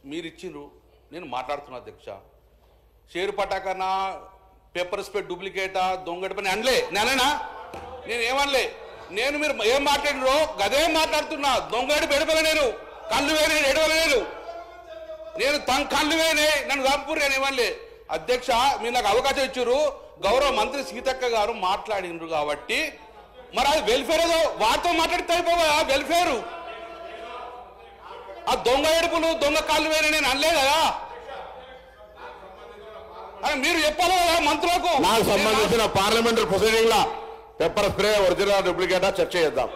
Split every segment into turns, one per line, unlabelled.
మీరు ఇచ్చిండ్రు, నేను మాట్లాడుతున్నా అధ్యక్ష. షేరు పటాకనా, పేపర్ స్ప్రెడ్ డూప్లికేటా, దొంగటి పని అనలే. నేనేనా? నేను ఏమనలే. నేను మీరు ఏం మాట్లాడినో గదే మాట్లాడుతున్నా. దొంగటి పెడపలే, నేను కళ్ళు వేరే ఎడవలేదు. నేను కళ్ళు వేరే నన్ను చంపురు, నేను ఏమనలే. అధ్యక్ష, మీరు నాకు అవకాశం ఇచ్చారు. గౌరవ మంత్రి సీతక్క గారు మాట్లాడినరు కాబట్టి మరి అది వెల్ఫేర్ ఏదో వాటితో మాట్లాడితే అయిపోవా? వెల్ఫేరు ఆ దొంగ ఏడుపులు, దొంగ కాళ్ళు వేరే నేను అనలే కదా. మీరు చెప్పాలి కదా మంత్రులకు.
నాకు సంబంధించిన పార్లమెంటరీ ప్రొసీడింగ్ లా పెప్పర్ స్ప్రే ఒరిజినల్ డూప్లికేటా చర్చ చేద్దాం.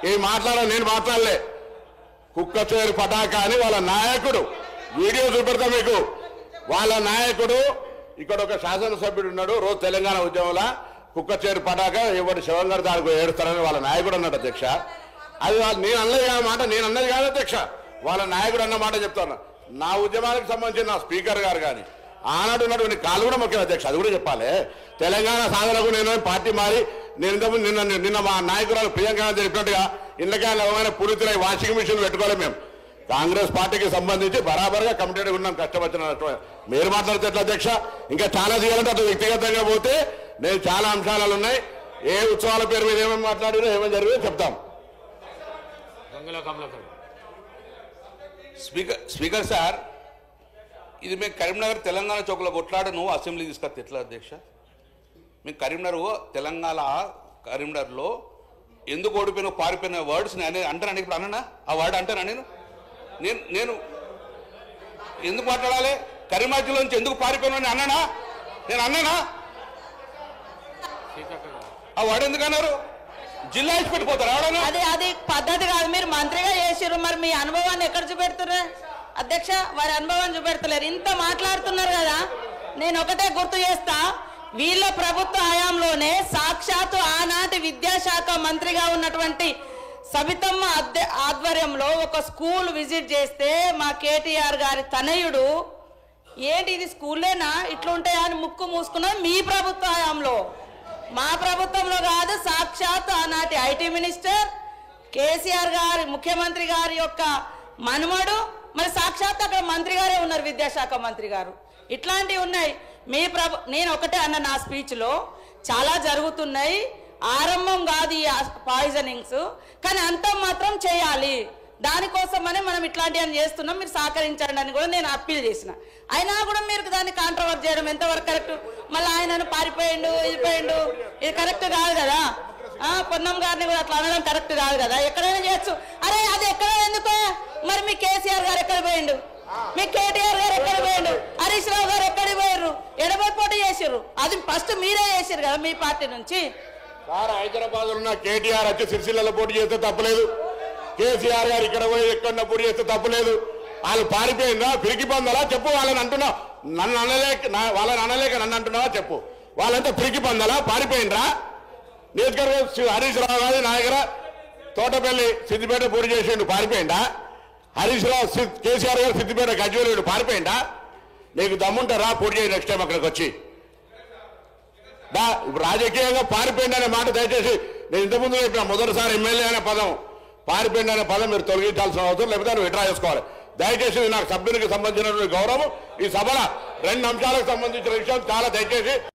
ఈ నేను మాట్లాడలే. కుక్క చేరు పటాకా అని వాళ్ళ నాయకుడు వీడియో చూపెడతా మీకు. వాళ్ళ నాయకుడు ఇక్కడ ఒక శాసనసభ్యుడు ఉన్నాడు, రోజు తెలంగాణ ఉద్యమంలో కుక్క చేరు పటాకా ఎవరి శివం గారు దానికి ఏడుస్తారని వాళ్ళ నాయకుడు అన్నాడు అధ్యక్ష. అది నేను అన్నది కాదు మాట, నేను అన్నది కాదు అధ్యక్ష, వాళ్ళ నాయకుడు అన్న మాట చెప్తాను. నా ఉద్యమానికి సంబంధించిన నా స్పీకర్ గారు కానీ ఆనాడు ఉన్నటువంటి కాలు కూడా ముఖ్యం అధ్యక్ష, అది కూడా చెప్పాలి. తెలంగాణ సాధనకు నేను పార్టీ మారి నేను ఇంతకుముందు నిన్న మా నాయకురాలు ప్రియాంక చెప్పినట్టుగా ఇళ్ళకే పూరితులై వాషింగ్ మిషన్ పెట్టుకోలేము. మేము కాంగ్రెస్ పార్టీకి సంబంధించి బరాబర్గా కమిటెడ్ ఉన్నాం, కష్టపడిన. మీరు మాట్లాడితే ఎట్లా అధ్యక్ష? ఇంకా చాలా చేయాలంటే అటు వ్యక్తిగతంగా పోతే నేను చాలా అంశాలు ఉన్నాయి. ఏ ఉత్సవాల పేరు మీద ఏమేమి మాట్లాడినా ఏమేమి జరిగిందో చెప్తాం.
స్పీకర్ సార్, ఇది మేము కరీంనగర్ తెలంగాణ చౌక్లో కొట్లాడ నువ్వు అసెంబ్లీ తీసుకొస్తే ఎట్లా అధ్యక్ష? మేము కరీంనగర్లో ఎందుకు ఓడిపోయిన పారిపోయిన వర్డ్స్ అంటాను. ఇప్పుడు అన్నా ఆ వర్డ్ అంటానా? నేను ఎందుకు మాట్లాడాలి? కరీంనగర్ జిల్లా నుంచి ఎందుకు పారిపోయినా అన్నానా? నేను అన్నానా? ఆ వర్డ్ ఎందుకు అన్నారు? జిల్లా ఇచ్చి పెట్టిపోతారు.
అది పద్ధతి కాదు. మీరు మంత్రిగా చేసారు, మరి మీ అనుభవాన్ని ఎక్కడ చూపెడుతున్నారు అధ్యక్ష? వారి అనుభవాన్ని చూపెడతలేరు. ఇంత మాట్లాడుతున్నారు కదా. నేను ఒకటే గుర్తు చేస్తా, వీళ్ళ ప్రభుత్వ హయాంలోనే సాక్షాత్తు ఆనాటి విద్యాశాఖ మంత్రిగా ఉన్నటువంటి సబితమ్మ ఆధ్వర్యంలో ఒక స్కూల్ విజిట్ చేస్తే మా కేటీఆర్ గారి తనయుడు ఏంటి ఇది స్కూల్లేనా ఇట్లా ఉంటాయా అని ముక్కు మూసుకున్నది మీ ప్రభుత్వ హయాంలో, మా ప్రభుత్వంలో కాదు. సాక్షాత్తు ఆనాటి ఐటీ మినిస్టర్ కేసీఆర్ గారి ముఖ్యమంత్రి గారి యొక్క మనుమడు, మరి సాక్షాత్ అక్కడ మంత్రి గారే ఉన్నారు, విద్యాశాఖ మంత్రి గారు. ఇట్లాంటివి ఉన్నాయి. నేను ఒకటే అన్న నా స్పీచ్లో, చాలా జరుగుతున్నాయి, ఆరంభం కాదు ఈ పాయిజనింగ్స్, కానీ అంతం మాత్రం చేయాలి. దానికోసమనే మనం ఇట్లాంటివన్నీ చేస్తున్నాం, మీరు సహకరించండి అని కూడా నేను అప్పీల్ చేసిన. అయినా కూడా మీరు దాన్ని కాంట్రవర్ట్ చేయడం ఎంతవరకు కరెక్ట్? మళ్ళీ ఆయనను పారిపోయిండు, ఇది కరెక్ట్ కాదు కదా. పొన్నం గారిని కూడా అట్లా అనడం కరెక్ట్ కాదు కదా. ఎక్కడైనా చేయొచ్చు. అరే అది ఎక్కడ ఎందుకో? మరి మీ కేసీఆర్ గారు ఎక్కడ పోయిండు? మీ కేటీఆర్ గారు ఎక్కడ పోయిండు? హరీష్ రావు గారు ఎక్కడికి పోయారు? ఎడబై పోటీ చేసారు. అది ఫస్ట్ మీరే చేసారు కదా మీ పార్టీ నుంచి.
సార్, హైదరాబాద్ ఉన్న కేటీఆర్ వచ్చి సిరిసిల్లలో పోటీ చేస్తే తప్పలేదు. కేసీఆర్ గారు ఇక్కడ పోయి ఎక్కడ పోటీ చేస్తే తప్పలేదు. వాళ్ళు పారిపోయిందా, పిరికి పొందాలా చెప్పు. వాళ్ళని అంటున్నావు, వాళ్ళని అనలేక నన్ను అంటున్నావా చెప్పు. వాళ్ళంతా పిరికి పొందాలా, పారిపోయిండ్రా? నియోజకవర్గం హరీష్ రావు గారి నాయకర తోటపల్లి సిద్దిపేట పోటీ చేసిండు, పారిపోయిందా? హరీష్ రావు కేసీఆర్ గారు సిద్దిపేట గజ్వేలు పారిపోయిందా? నీకు దమ్ముంటారా పోటీ చేయి నెక్స్ట్ టైం అక్కడికి వచ్చి. ఇప్పుడు రాజకీయంగా పారిపోయింది అనే మాట దయచేసి, నేను ఇంతకుముందు చెప్పిన మొదటిసారి ఎమ్మెల్యే అనే పదం, పారిపోయింది అనే పదం మీరు తొలగించాల్సిన అవసరం, లేకపోతే నువ్వు విత్డ్రా చేసుకోవాలి. దయచేసి నాకు సభ్యునికి సంబంధించినటువంటి గౌరవం, ఈ సభలో 2 అంశాలకు సంబంధించిన విషయం చాలా దయచేసి